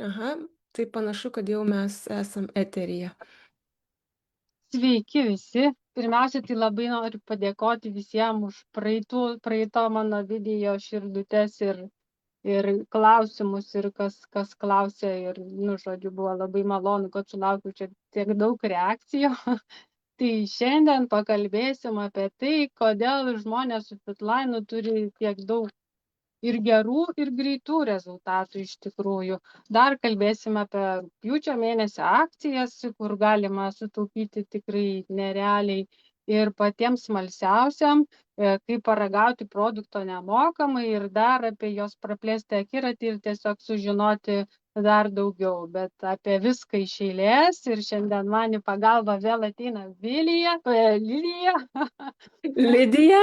Aha, tai panašu, kad jau mes esam eteryje. Sveiki visi. Pirmiausia, tai labai noriu padėkoti visiems už praeito mano video širdutes ir klausimus, ir kas klausė. Ir, žodžiu, buvo labai malonu, kad sulaukiu čia tiek daug reakcijų. Tai šiandien pakalbėsim apie tai, kodėl žmonės su Fitline turi tiek daug ir gerų, ir greitų rezultatų iš tikrųjų. Dar kalbėsime apie rugpjūčio mėnesio akcijas, kur galima sutaupyti tikrai nerealiai. Ir patiems smalsiausiam, kaip paragauti produkto nemokamai ir dar apie jos praplėsti akiratį ir tiesiog sužinoti dar daugiau. Bet apie viską iš eilės. Ir šiandien man į pagalbą vėl ateina Lilija. Lidija?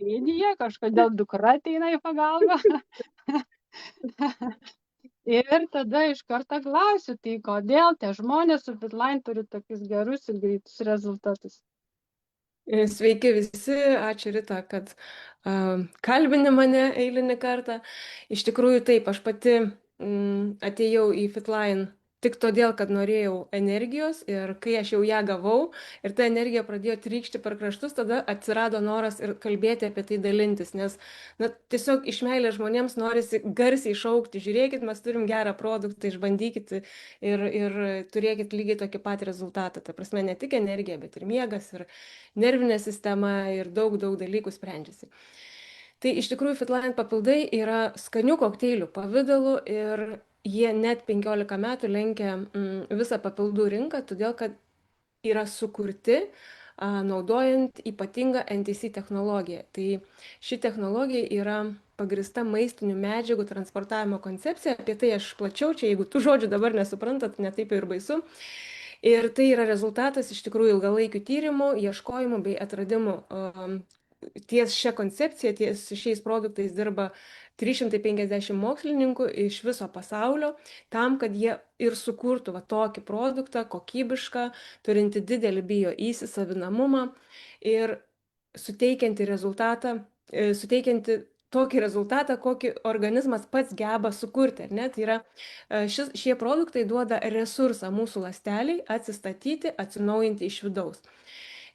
Lidija, kažkodėl dukra ateina į pagalbą. Ir tada iš karto klausiu, tai kodėl tie žmonės su Fitline turi tokius gerus ir greitus rezultatus. Sveiki visi, ačiū Rita, kad kalbini mane eilinį kartą. Iš tikrųjų taip, aš pati atėjau į Fitline tik todėl, kad norėjau energijos ir kai aš jau ją gavau ir ta energija pradėjo trykšti per kraštus, tada atsirado noras ir kalbėti apie tai dalintis, nes tiesiog iš meilės žmonėms norisi garsiai šaukti, žiūrėkit, mes turim gerą produktą, išbandykit ir turėkit lygiai tokį pat rezultatą. Ta prasme, ne tik energija, bet ir miegas, ir nervinė sistema ir daug dalykų sprendžiasi. Tai iš tikrųjų Fitline papildai yra skanių kokteilių pavydalu ir jie net 15 metų lenkia visą papildų rinką, todėl kad yra sukurti naudojant ypatingą NTC technologiją. Tai ši technologija yra pagrista maistinių medžiagų transportavimo koncepcija. Apie tai aš plačiau, čia jeigu tų žodžių dabar nesuprantat, netaip ir baisu. Ir tai yra rezultatas iš tikrųjų ilgalaikių tyrimų, ieškojimų bei atradimų. Ties šią koncepciją, ties šiais produktais dirba 350 mokslininkų iš viso pasaulio, tam, kad jie ir sukurtų tokį produktą, kokybišką, turinti didelį bio įsisavinamumą ir suteikianti tokį rezultatą, kokį organizmas pats geba sukurti. Tai yra, šie produktai duoda resursą mūsų ląsteliai atsistatyti, atsinaujinti iš vidaus.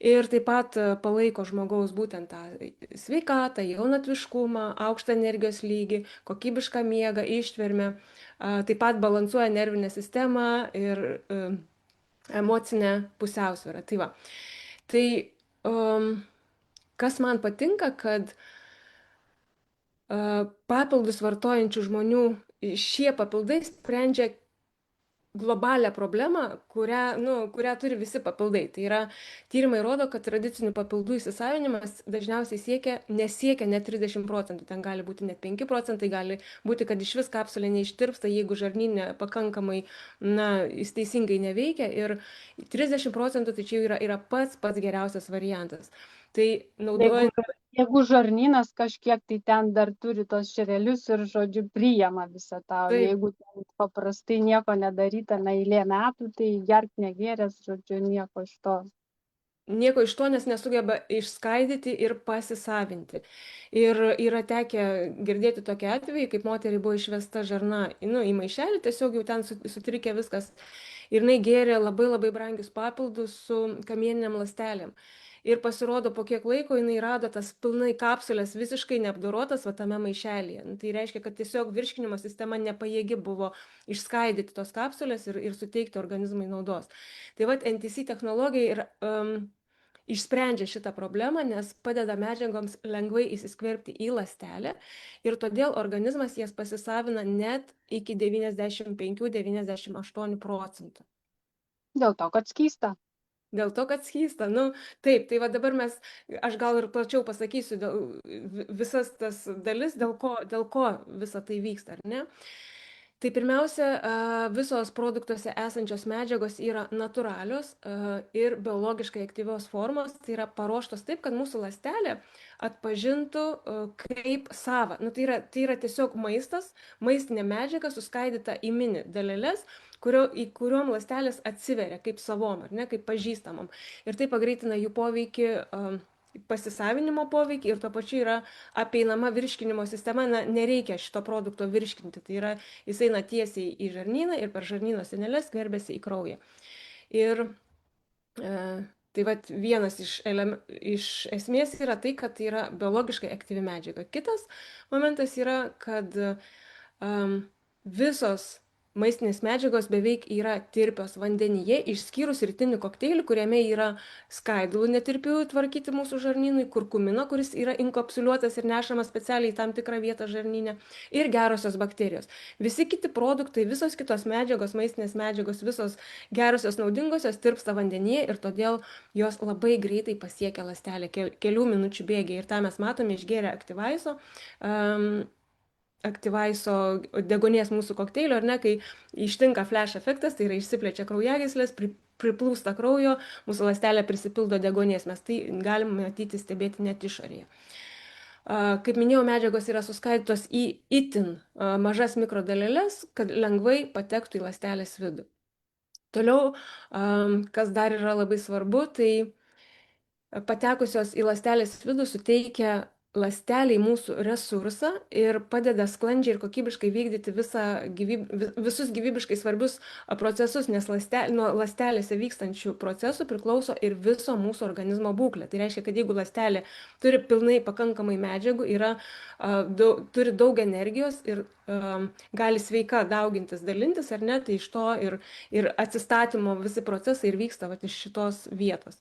Ir taip pat palaiko žmogaus būtent tą sveikatą, jaunatviškumą, aukštą energijos lygį, kokybišką miegą, ištvermę, taip pat balansuoja nervinę sistemą ir emocinę pusiausvyrą. Tai va. Tai kas man patinka, kad papildus vartojančių žmonių šie papildai sprendžia globalią problemą, kurią turi visi papildai. Tai yra, tyrimai rodo, kad tradicinių papildų įsisavinimas dažniausiai nesiekia net 30%. Ten gali būti net 5%, gali būti, kad iš vis kapsulė neištirpsta, jeigu žarnyne pakankamai, jis teisingai neveikia. Ir 30% tai čia yra pats geriausias variantas. Tai naudojant Jeigu žarnynas kažkiek, tai ten dar turi tos šerelius ir, žodžiu, priima visą tą. Jeigu ten paprastai nieko nedaryta eilė metų, tai gerk negėręs, žodžiu, nieko iš to. Nieko iš to, nes nesugeba išskaidyti ir pasisavinti. Ir yra tekę girdėti tokie atvejai, kaip moteriai buvo išvesta žarna į maišelį, tiesiog jau ten sutrikė viskas. Ir jinai gėrė labai brangius papildus su kamieninėm ląstelėm. Ir pasirodo, po kiek laiko jinai rado tas pilnai kapsulės visiškai neapdorotas tame maišelyje. Tai reiškia, kad tiesiog virškinimo sistema nepajėgi buvo išskaidyti tos kapsulės ir suteikti organizmui naudos. Tai NTC technologija išsprendžia šitą problemą, nes padeda medžiagoms lengvai įsiskverbti į ląstelę ir todėl organizmas jas pasisavina net iki 95–98%. Dėl to, kad skysta. Dėl to, kad skysta. Taip, tai dabar aš gal ir plačiau pasakysiu visas tas dalis, dėl ko visa tai vyksta, ar ne? Tai pirmiausia, visos produktuose esančios medžiagos yra natūralios ir biologiškai aktyvios formos, tai yra paruoštos taip, kad mūsų ląstelė atpažintų kaip savą. Tai yra tiesiog maistinė medžiaga suskaidyta į mini daleles, kuriuom ląstelės atsiveria kaip savom, ar ne, kaip pažįstamom. Ir tai pagreitina jų poveikį pasisavinimo poveikį ir tuo pačiu yra apeinama virškinimo sistema, na, nereikia šito produkto virškinti. Tai yra, jis eina tiesiai į žarnyną ir per žarnyno sienelės skverbiasi į kraują. Ir tai vat vienas iš esmės yra tai, kad tai yra biologiškai aktyvi medžiaga. Kitas momentas yra, kad visos maistinės medžiagos beveik yra tirpios vandenyje, išskyrus rytinį kokteilį, kuriame yra skaidulų netirpiųjų tvarkyti mūsų žarnynui, kurkumino, kuris yra inkapsuliuotas ir nešamas specialiai į tam tikrą vietą žarnyne, ir gerosios bakterijos. Visi kiti produktai, visos kitos medžiagos, maistinės medžiagos, visos gerosios naudingosios tirpsta vandenyje ir todėl jos labai greitai pasiekia ląstelę kelių minučių bėgiai. Ir tą mes matome išgėrę aktyvaiso. Aktyvaiso degonės mūsų kokteilio, ar ne, kai ištinka flash efektas, tai yra išsiplečia kraujagyslės, priplūsta kraujo, mūsų ląstelė prisipildo degonės, mes tai galime matyti, stebėti net išorėje. Kaip minėjau, medžiagos yra suskaidytos į itin mažas mikrodaleles, kad lengvai patektų į ląstelės vidų. Toliau, kas dar yra labai svarbu, tai patekusios į ląstelės vidų suteikia ląsteliai mūsų resursą ir padeda sklandžiai ir kokybiškai vykdyti visus gyvybiškai svarbius procesus, nes nuo ląstelėse vykstančių procesų priklauso ir viso mūsų organizmo būklė. Tai reiškia, kad jeigu ląstelė turi pilnai pakankamai medžiagų, turi daug energijos ir gali sveika daugintis, dalintis, ar ne, tai iš to ir atsistatymo visi procesai ir vyksta vat, iš šitos vietos.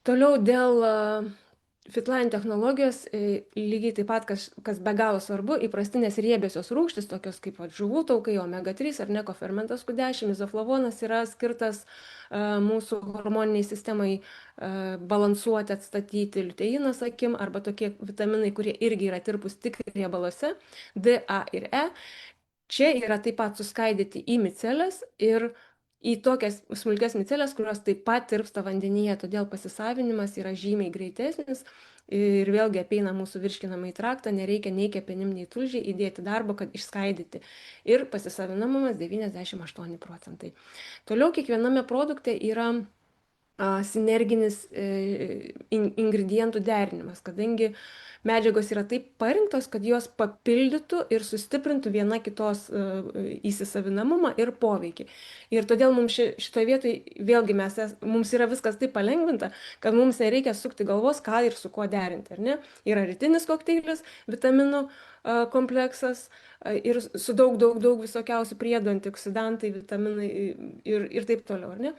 Toliau dėl Fitline technologijos lygiai taip pat, kas be galo svarbu, įprastinės riebiosios rūgštys, tokios kaip žuvų taukai, omega 3 ar ne, kofermentas Q10, izoflavonas yra skirtas mūsų hormoniniai sistemai balansuoti, atstatyti, liuteinas, akim, arba tokie vitaminai, kurie irgi yra tirpus tik riebaluose, D, A ir E. Čia yra taip pat suskaidyti į miceles ir į tokias smulkes miceles, kurios taip pat tirpsta vandenyje, todėl pasisavinimas yra žymiai greitesnis ir vėlgi apeina mūsų virškinamąjį traktą, nereikia nei kepenim, nei tulžiai įdėti darbo, kad išskaidyti. Ir pasisavinamumas 98%. Toliau kiekviename produkte yra sinerginis ingredientų derinimas, kadangi medžiagos yra taip parinktos, kad jos papildytų ir sustiprintų viena kitos įsisavinamumą ir poveikį. Ir todėl mums šitoje vietoje vėlgi mums yra viskas taip palengvinta, kad mums nereikia sukti galvos, ką ir su kuo derinti. Ar ne? Yra rytinis kokteilis, vitaminų kompleksas ir su daug visokiausių priedų, antioksidantai, vitaminai ir taip toliau. Ar ne?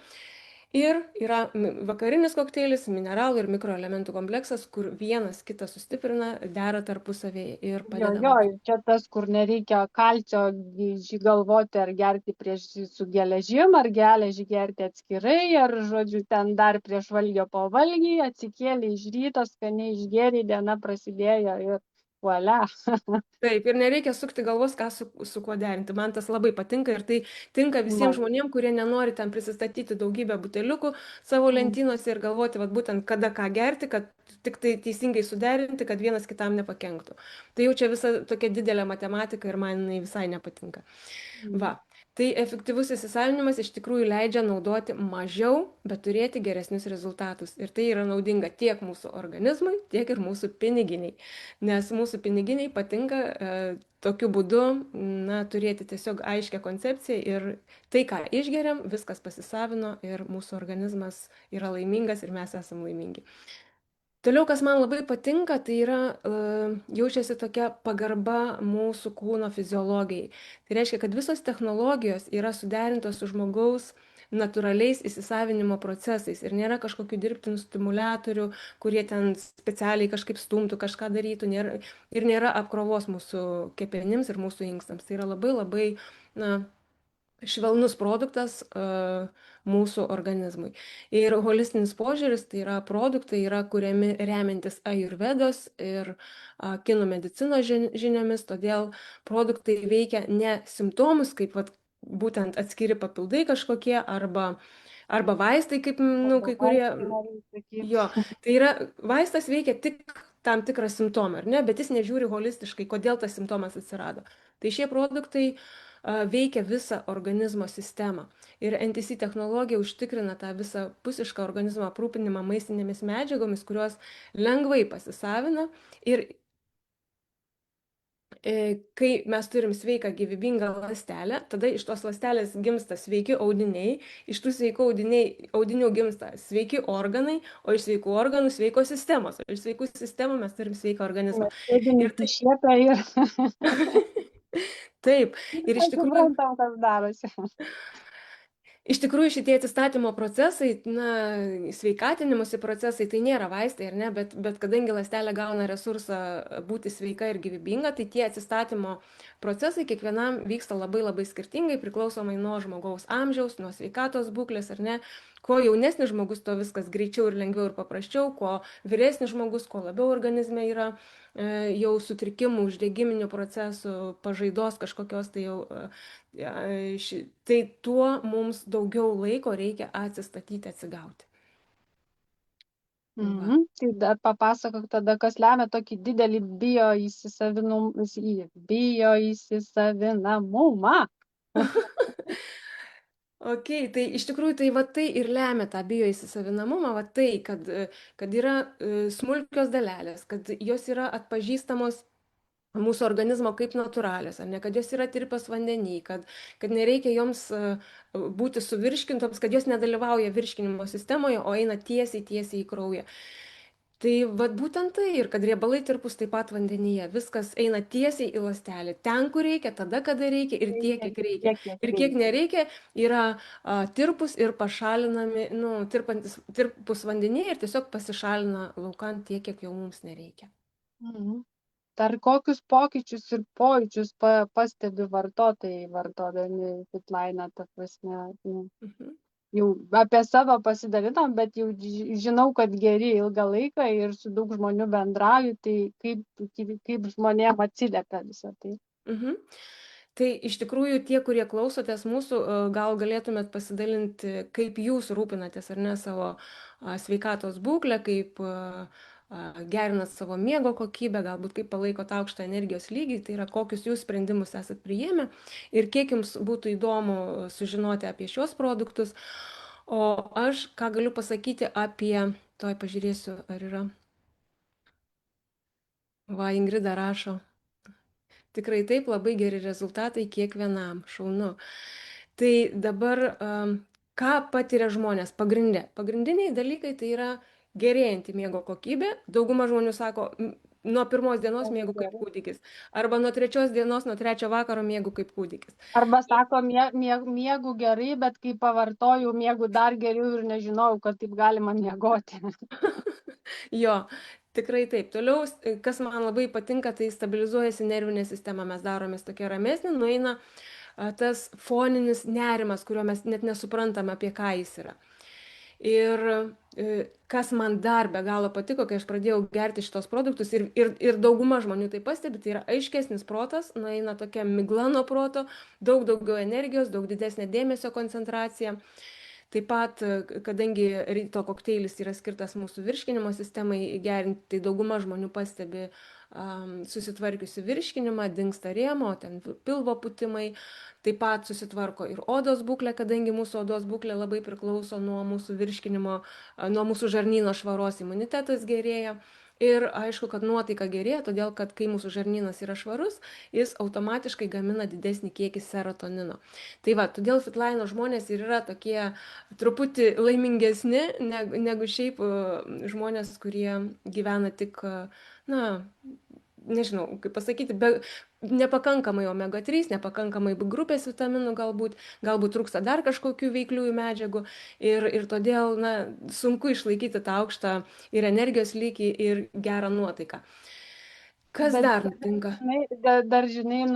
Ir yra vakarinis kokteilis, mineralų ir mikroelementų kompleksas, kur vienas kitą sustiprina, dera tarpusavėje ir padeda. Jo, čia tas, kur nereikia kalcio galvoti, ar gerti su geležim, ar geležį gerti atskirai, ar, žodžiu, ten dar prieš valgio po valgį, atsikėlė iš ryto, skaniai išgėrė, diena prasidėjo ir voilà. Taip, ir nereikia sukti galvos, ką su kuo derinti. Man tas labai patinka ir tai tinka visiems žmonėms, kurie nenori ten prisistatyti daugybę buteliukų savo lentynose ir galvoti, vat, būtent kada ką gerti, kad tik tai teisingai suderinti, kad vienas kitam nepakenktų. Tai jau čia visa tokia didelė matematika ir man jinai visai nepatinka. Va. Tai efektyvus įsisavinimas iš tikrųjų leidžia naudoti mažiau, bet turėti geresnius rezultatus. Ir tai yra naudinga tiek mūsų organizmui, tiek ir mūsų piniginiai. Nes mūsų piniginiai patinka tokiu būdu turėti tiesiog aiškę koncepciją ir tai, ką išgeriam, viskas pasisavino ir mūsų organizmas yra laimingas ir mes esam laimingi. Toliau, kas man labai patinka, tai yra jaučiasi tokia pagarba mūsų kūno fiziologijai. Tai reiškia, kad visos technologijos yra suderintos su žmogaus natūraliais įsisavinimo procesais ir nėra kažkokių dirbtinų stimuliatorių, kurie ten specialiai kažkaip stumtų, kažką darytų, ir nėra apkrovos mūsų kepenims ir mūsų inkstams. Tai yra labai švelnus produktas mūsų organizmui. Ir holistinis požiūris, tai yra produktai, yra kuriami remiantis ajurvedos ir kinų medicinos žiniomis, todėl produktai veikia ne simptomus, kaip būtent atskiri papildai kažkokie, arba vaistai, kaip kai kurie. Jo, tai yra, vaistas veikia tik tam tikrą simptomą, ar ne, bet jis nežiūri holistiškai, kodėl tas simptomas atsirado. Tai šie produktai veikia visą organizmo sistemą. Ir NTC technologija užtikrina tą visapusišką organizmo aprūpinimą maistinėmis medžiagomis, kurios lengvai pasisavina ir kai mes turim sveiką gyvybingą ląstelę, tada iš tos ląstelės gimsta sveiki audiniai, iš tų sveikų audinių gimsta sveiki organai, o iš sveikų organų sveikos sistemos, o iš sveikų sistemų mes turim sveiką organizmą. Mes sėdim Ir tai įsišiepę ir taip, ir iš tikrųjų nesuprantam, kas darosi. Iš tikrųjų, šitie atsistatymo procesai, na, sveikatinimosi procesai, tai nėra vaistai, ar ne, bet kadangi ląstelė gauna resursą būti sveika ir gyvybinga, tai tie atsistatymo procesai kiekvienam vyksta labai labai skirtingai, priklausomai nuo žmogaus amžiaus, nuo sveikatos būklės, ar ne. Kuo jaunesnis žmogus, tuo viskas greičiau ir lengviau ir paprasčiau, kuo vyresnis žmogus, kuo labiau organizme yra jau sutrikimų, uždegiminių procesų, pažaidos kažkokios, tai jau tai tuo mums daugiau laiko reikia atsistatyti, atsigauti. Va. Tai dar papasakok tada, kas lemia tokį didelį bio įsisavinamumą. Ok, tai iš tikrųjų tai va tai ir lemia tą bioįsisavinamumą, va tai, kad yra smulkios dalelės, kad jos yra atpažįstamos mūsų organizmo kaip natūralios, ar ne, kad jos yra tirpios vandenį, kad nereikia joms būti suvirškintoms, kad jos nedalyvauja virškinimo sistemoje, o eina tiesiai į kraują. Tai vad būtent tai ir kad riebalai tirpus taip pat vandenyje, viskas eina tiesiai į ląstelę, ten, kur reikia, tada, kada reikia ir tiek, kiek reikia. Tiek, kiek Ir kiek reikia. nereikia, yra tirpus ir pašalinami, nu, tirpus vandenyje ir tiesiog pasišalina laukan tiek, kiek jau mums nereikia. Dar kokius pokyčius ir pojūčius pastebi vartotojai vartodami Fitline, ta prasme, jau apie savo pasidalinom, bet jau žinau, kad geri ilgą laiką ir su daug žmonių bendrauju, tai kaip žmonėm atsiliepia visą tai. Tai iš tikrųjų tie, kurie klausotės mūsų, gal galėtumėt pasidalinti, kaip jūs rūpinatės ar ne savo sveikatos būklę, kaip gerinat savo miego kokybę, galbūt kaip palaikot aukštą energijos lygį, tai yra kokius jūs sprendimus esat priėmę ir kiek jums būtų įdomu sužinoti apie šios produktus. O aš ką galiu pasakyti apie, tuoj pažiūrėsiu, ar yra. Va, Ingrida rašo. Tikrai taip, labai geri rezultatai kiekvienam, šaunu. Tai dabar, ką patiria žmonės pagrindė? Pagrindiniai dalykai tai yra gerėjanti miego kokybė. Dauguma žmonių sako, nuo pirmos dienos miegu kaip kūdikis. Arba nuo trečios dienos, nuo trečio vakaro miegu kaip kūdikis. Arba sako, miegu gerai, bet kai pavartoju, miegu dar geriau ir nežinojau, kad taip galima miegoti. Jo, tikrai taip. Toliau, kas man labai patinka, tai stabilizuojasi nervinė sistema. Mes daromės tokie ramesni, nueina tas foninis nerimas, kurio mes net nesuprantam, apie ką jis yra. Ir kas man dar be galo patiko, kai aš pradėjau gerti šitos produktus ir dauguma žmonių tai pastebi, tai yra aiškesnis protas, nueina tokia migla nuo proto, daug daugiau energijos, daug didesnė dėmesio koncentracija. Taip pat, kadangi ryto kokteilis yra skirtas mūsų virškinimo sistemai gerinti, tai dauguma žmonių pastebi susitvarkiusi virškinimą, dingsta rėmo, ten pilvo putimai, taip pat susitvarko ir odos būklė, kadangi mūsų odos būklė labai priklauso nuo mūsų virškinimo, nuo mūsų žarnyno švaros, imunitetas gerėja. Ir aišku, kad nuotaika gerėja, todėl kad kai mūsų žarnynas yra švarus, jis automatiškai gamina didesnį kiekį serotonino. Tai va, todėl Fitline žmonės ir yra tokie truputį laimingesni negu šiaip žmonės, kurie gyvena tik, na, nežinau, kaip pasakyti, nepakankamai omega 3, nepakankamai B grupės vitaminų galbūt trūksta dar kažkokių veikliųjų medžiagų ir todėl, na, sunku išlaikyti tą aukštą ir energijos lygį ir gerą nuotaiką. Kas dar nutinka? Dar žinai,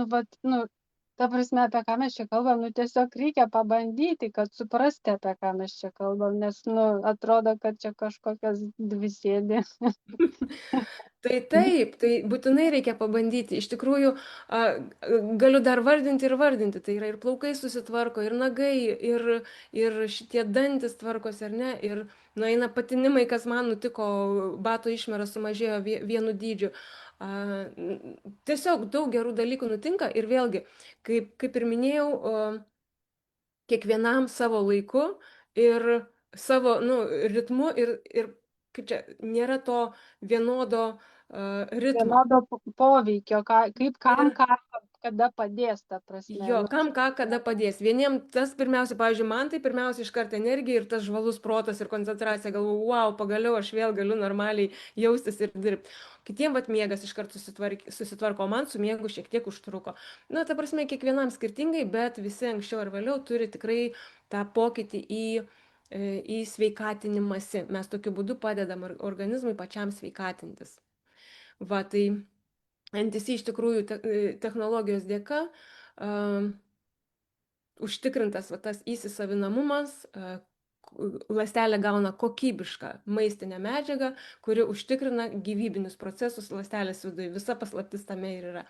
ta prasme, apie ką mes čia kalbam, tiesiog reikia pabandyti, kad suprasti, apie ką mes čia kalbam, nes, atrodo, kad čia kažkokios dvisėdė. Tai taip, tai būtinai reikia pabandyti. Iš tikrųjų, galiu dar vardinti ir vardinti. Tai yra ir plaukai susitvarko, ir nagai, ir šitie dantis tvarkosi, ar ne? Ir nueina patinimai, kas man nutiko, bato išmeras sumažėjo vienu dydžiu. Tiesiog daug gerų dalykų nutinka ir vėlgi, kaip ir minėjau, kiekvienam savo laiku ir savo, nu, ritmu ir kaip čia, nėra to vienodo ritmo. Vienodo poveikio, kaip kam Nėra. ką kada padės, ta prasme. Jo, Nu, kam ką kada padės. Vieniem tas pirmiausia, pavyzdžiui, man tai pirmiausia iškart energija ir tas žvalus protas ir koncentracija. Galvoju, wow, pagaliau aš vėl galiu normaliai jaustis ir dirbti. Kitiem vat miegas iškart susitvarko, man su miegu šiek tiek užtruko. Na, ta prasme, kiekvienam skirtingai, bet visi anksčiau ar vėliau turi tikrai tą pokytį į sveikatinimąsi. Mes tokiu būdu padedam organizmui pačiam sveikatintis. Va, tai NTC iš tikrųjų technologijos dėka užtikrintas va, tas įsisavinamumas, ląstelė gauna kokybišką maistinę medžiagą, kuri užtikrina gyvybinius procesus ląstelės viduje. Visa paslaptis tame ir yra.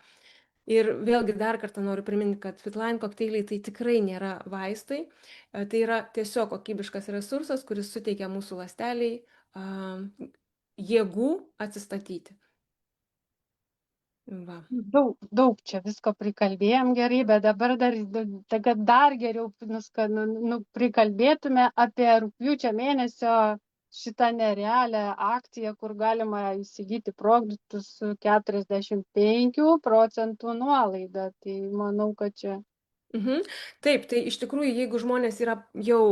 Ir vėlgi dar kartą noriu priminti, kad Fitline kokteiliai tai tikrai nėra vaistai, tai yra tiesiog kokybiškas resursas, kuris suteikia mūsų ląsteliai jėgų atsistatyti. Va. daug čia visko prikalbėjom gerai, bet dabar kad dar geriau prikalbėtume apie rugpjūčio mėnesio šitą nerealią akciją, kur galima įsigyti produktus su 45% nuolaida. Tai manau, kad čia Taip, tai iš tikrųjų, jeigu žmonės yra jau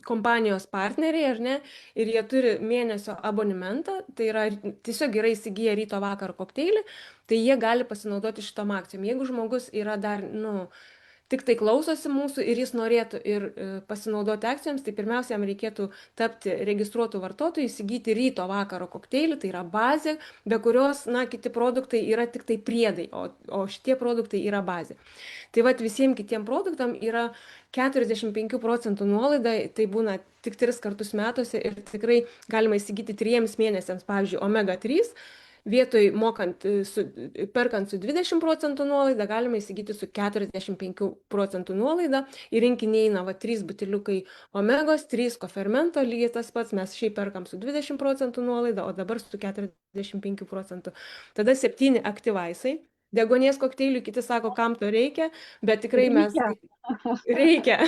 kompanijos partneriai, ar ne, ir jie turi mėnesio abonementą, tai yra tiesiog yra įsigiję ryto vakaro kokteilį, tai jie gali pasinaudoti šitom akcijom. Jeigu žmogus yra dar, nu, tik tai klausosi mūsų ir jis norėtų ir pasinaudoti akcijoms, tai pirmiausia, jam reikėtų tapti registruotų vartotojų, įsigyti ryto vakaro kokteilį, tai yra bazė, be kurios, na, kiti produktai yra tik tai priedai, o šitie produktai yra bazė. Tai vat visiems kitiem produktam yra 45% nuolaida, tai būna tik 3 kartus metuose ir tikrai galima įsigyti 3 mėnesiams, pavyzdžiui, omega 3. Vietoj perkant su 20% nuolaida, galima įsigyti su 45% nuolaida. Į rinkinį eina 3 butiliukai omegos, 3 kofermento, lygiai tas pats, mes šiaip perkam su 20% nuolaida, o dabar su 45%. Tada 7 aktyvaisai. Degonės kokteilių, kiti sako, kam to reikia, bet tikrai mes reikia. reikia.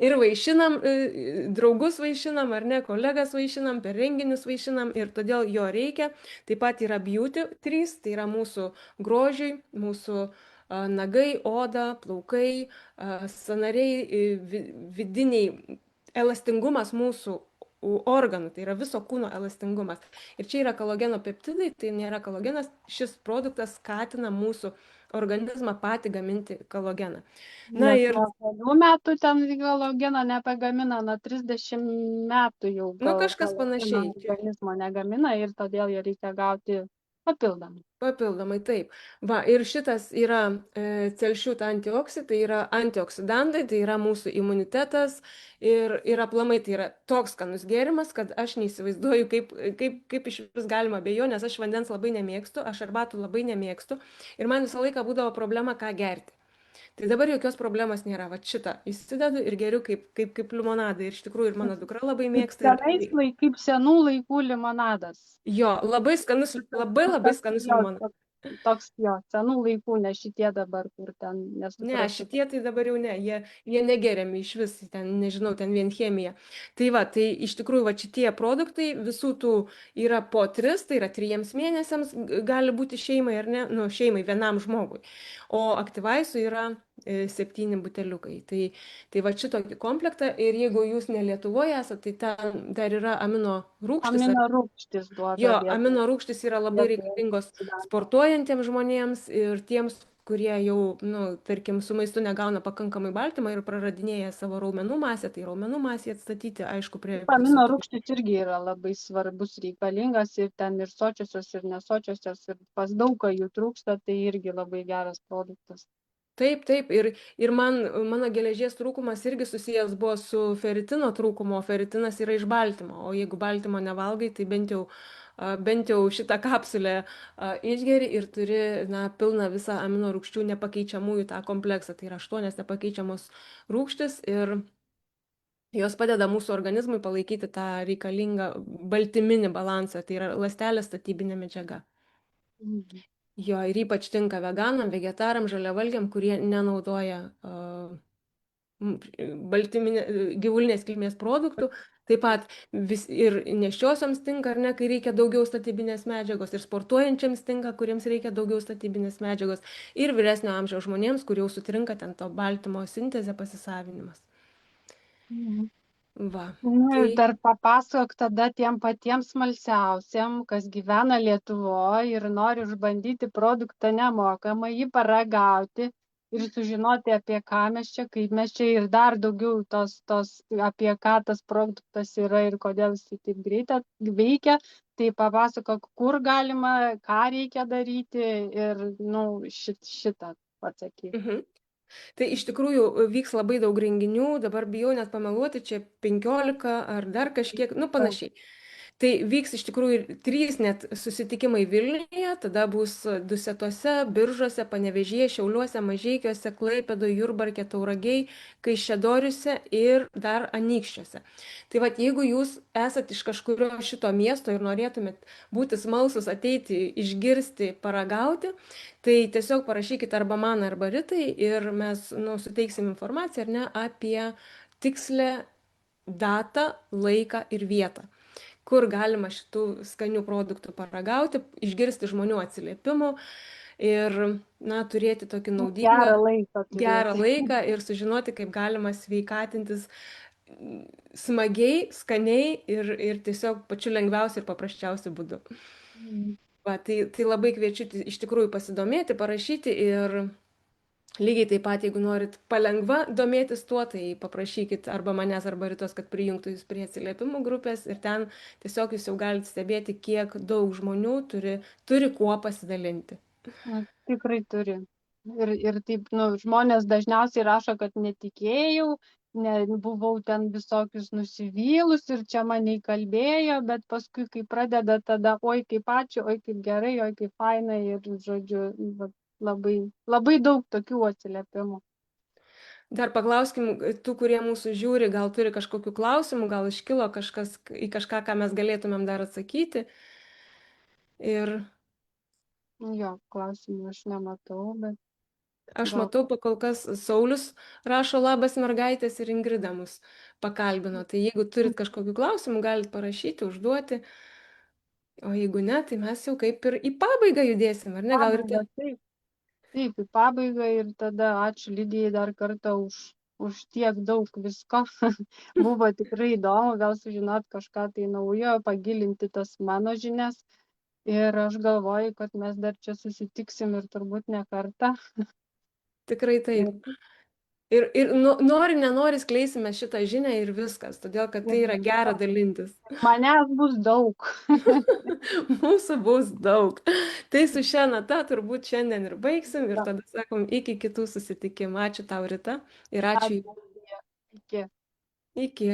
Ir vaišinam, draugus vaišinam, ar ne, kolegas vaišinam, per renginius vaišinam ir todėl jo reikia. Taip pat yra beauty 3, tai yra mūsų grožiui, mūsų nagai, oda, plaukai, sanariai, vidiniai elastingumas mūsų organų, tai yra viso kūno elastingumas. Ir čia yra kolageno peptidai, tai nėra kolagenas, šis produktas skatina mūsų organizmą patį gaminti kolageną. Na Nes ir, nuo kelių metų ten kolageno nepagamina, nuo 30 metų jau nu, kažkas kolageno panašiai. organizmo negamina ir todėl jo reikia gauti papildomai. Papildomai taip. Va, ir šitas yra celšiut antioksidantai, tai yra antioksidantai, tai yra mūsų imunitetas ir aplamai tai yra toks skanus gėrimas, kad aš neįsivaizduoju, kaip iš vis galima be jo, nes aš vandens labai nemėgstu, aš arbatų labai nemėgstu ir man visą laiką būdavo problema, ką gerti. Tai dabar jokios problemos nėra. Va šitą įsidedu ir geriu kaip limonadą. Ir iš tikrųjų ir mano dukra labai mėgsta. Kaip senų laikų limonadas. Jo, labai skanus, labai skanus limonadas. Toks jo, senų laikų, ne šitie dabar, kur ten Ne, nesuprasiu. šitie tai dabar jau ne, jie negeriami iš vis, ten, nežinau, ten vien chemija. Tai va, tai iš tikrųjų, va šitie produktai, visų tų yra po 3, tai yra 3 mėnesiams, gali būti šeimai ar ne, nu, šeimai vienam žmogui. O aktyvaisų yra 7 buteliukai. Tai va šitokį komplektą ir jeigu jūs ne Lietuvoje esate, tai ten dar yra amino rūgštis. Amino rūgštis duoda. Jo, amino rūgštis yra labai reikalingos sportuojantiems žmonėms ir tiems, kurie jau, nu, tarkim, su maistu negauna pakankamai baltymo ir praradinėja savo raumenų masę, tai raumenų masę atstatyti, aišku, prie Amino visokių. rūgštis irgi yra labai svarbus, reikalingas ir ten ir sočiosios, ir nesočiosios, ir pas daug ką jų trūksta, tai irgi labai geras produktas. Taip, ir mano geležies trūkumas irgi susijęs buvo su feritino trūkumu, o feritinas yra iš baltymo, o jeigu baltymo nevalgai, tai bent jau šitą kapsulę išgeri ir turi, na, pilną visą amino rūgščių nepakeičiamųjų tą kompleksą, tai yra 8 nepakeičiamos rūgštis ir jos padeda mūsų organizmui palaikyti tą reikalingą baltyminį balansą, tai yra ląstelės statybinė medžiaga. Mhm. Jo, ir ypač tinka veganam, vegetaram, žaliavalgiam, kurie nenaudoja gyvulinės kilmės produktų. Taip pat ir nėščiosioms tinka, ar ne, kai reikia daugiau statybinės medžiagos, ir sportuojančiams tinka, kuriems reikia daugiau statybinės medžiagos, ir vyresnio amžiaus žmonėms, kur jau sutrinka ten to baltymo sintezė, pasisavinimas. Mhm. Va, Nu ir tai. dar papasakok tada tiem patiems smalsiausiem, kas gyvena Lietuvoje ir nori išbandyti produktą nemokamai, jį paragauti ir sužinoti, apie ką mes čia, kaip mes čia ir dar daugiau apie ką tas produktas yra ir kodėl jis taip greitai veikia. Tai papasakok, kur galima, ką reikia daryti ir, nu, šitą pasakyk. Mhm. Tai iš tikrųjų vyks labai daug renginių, dabar bijau net pameluoti, čia 15 ar dar kažkiek, nu panašiai. Tai vyks iš tikrųjų 3 net susitikimai Vilniuje, tada bus Dusetose, Biržuose, Panevėžyje, Šiauliuose, Mažeikiuose, Klaipėdoje, Jurbarke, Tauragiai, Kaišiadoriuose ir dar Anykščiuose. Tai vad, jeigu jūs esat iš kažkurio šito miesto ir norėtumėt būti smalsus, ateiti, išgirsti, paragauti, tai tiesiog parašykit arba man, arba Ritai ir mes suteiksim informaciją, ar ne, apie tikslę datą, laiką ir vietą, kur galima šitų skanių produktų paragauti, išgirsti žmonių atsiliepimų ir, na, turėti tokį naudingą, Gerą laiką gerą turėti. laiką ir sužinoti, kaip galima sveikatintis smagiai, skaniai ir tiesiog pačiu lengviausiu ir paprasčiausiu būdu. Va, tai labai kviečiu iš tikrųjų pasidomėti, parašyti ir lygiai taip pat, jeigu norit palengva domėtis tuo, tai paprašykit arba manęs, arba Ritos, kad prijungtų jūs prie atsiliepimų grupės ir ten tiesiog jūs jau galite stebėti, kiek daug žmonių turi kuo pasidalinti. Nu, tikrai turi. Ir taip, nu, žmonės dažniausiai rašo, kad netikėjau, buvau ten visokius nusivylus ir čia mane įkalbėjo, bet paskui, kai pradeda tada, oi kaip ačiū, oi kaip gerai, oi kaip fainai ir, žodžiu, va, labai, labai daug tokių atsiliepimų. Dar paklauskim tų, kurie mūsų žiūri, gal turi kažkokių klausimų, gal iškilo kažkas į kažką, ką mes galėtumėm dar atsakyti. Ir Jo, klausimų aš nematau, bet aš gal. matau, kol kas Saulis rašo labas mergaitės ir Ingrida mus pakalbino. Tai jeigu turit kažkokių klausimų, galite parašyti, užduoti. O jeigu ne, tai mes jau kaip ir į pabaigą judėsim, ar ne? Gal ir Pabaigą, taip, taip, į pabaigą ir tada ačiū Lidijai dar kartą už tiek daug visko. Buvo tikrai įdomu gal sužinot kažką tai naujo, pagilinti tas mano žinias. Ir aš galvoju, kad mes dar čia susitiksim ir turbūt ne kartą. tikrai Ir, taip. Ir nori, nenori skleisime šitą žinią ir viskas, todėl kad ir tai yra gera dalintis. manęs bus daug. Mūsų bus daug. Tai su šia nata turbūt šiandien ir baigsim ir tada sakom iki kitų susitikimų. Ačiū tau, Rita, ir ačiū. Ačiū. Iki. Iki.